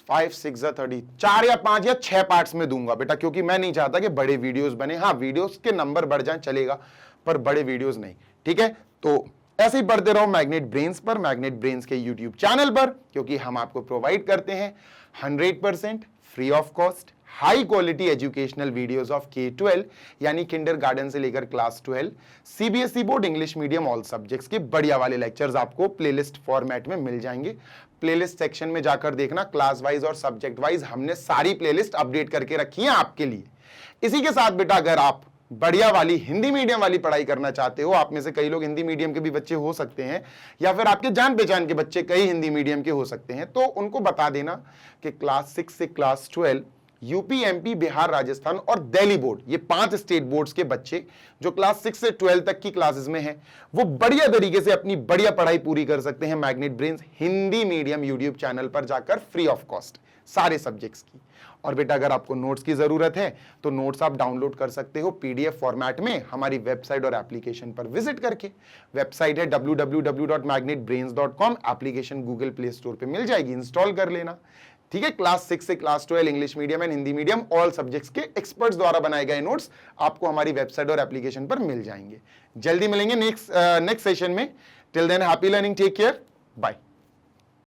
5 6 30 4 या 5 या 6 पार्ट्स में दूंगा बेटा, क्योंकि मैं नहीं चाहता कि बड़े वीडियोस बने। हाँ वीडियोस के नंबर बढ़ जाएं चलेगा, पर बड़े वीडियोस नहीं, ठीक है। तो ऐसे ही पढ़ते रहो मैग्नेट ब्रेन्स पर, मैग्नेट ब्रेन्स के यूट्यूब चैनल पर, क्योंकि हम आपको प्रोवाइड करते हैं 100% free of cost high quality educational videos of K-12 यानी किंडरगार्टन से लेकर class 12, CBSE board, English medium, all subjects के बढ़िया वाले लेक्चर्स आपको प्लेलिस्ट फॉर्मेट में मिल जाएंगे। प्लेलिस्ट सेक्शन में जाकर देखना, क्लास वाइज और सब्जेक्ट वाइज हमने सारी प्लेलिस्ट अपडेट करके रखी है आपके लिए। इसी के साथ बेटा अगर आप बढ़िया वाली हिंदी मीडियम वाली पढ़ाई करना चाहते हो, आप में से कई लोग हिंदी मीडियम के भी बच्चे हो सकते हैं, या फिर आपके जान पहचान के बच्चे कई हिंदी मीडियम के हो सकते हैं, तो उनको बता देना कि क्लास 6 से class 12 UP, MP, Bihar, Rajasthan और दिल्ली बोर्ड, ये 5 स्टेट बोर्ड्स के बच्चे जो क्लास 6 से 12 तक की क्लासेस में हैं, वो बढ़िया तरीके से अपनी बढ़िया पढ़ाई पूरी कर सकते हैं magnet brains Hindi medium YouTube channel पर जाकर फ्री ऑफ कॉस्ट सारे सब्जेक्ट्स की। और बेटा अगर आपको नोट्स की जरूरत है तो नोट्स आप डाउनलोड कर सकते हो PDF फॉर्मेट में हमारी वेबसाइट और एप्लीकेशन पर विजिट करके। वेबसाइट है www.magnetbrains.com, application Google play store पे मिल जाएगी, इंस्टॉल कर लेना, ठीक है। क्लास 6 से class 12 English medium and Hindi medium all subjects के एक्सपर्ट्स द्वारा बनाए गए नोट्स आपको हमारी वेबसाइट और एप्लीकेशन पर मिल जाएंगे। जल्दी मिलेंगे नेक्स्ट सेशन में। Till then happy learning, take care, bye.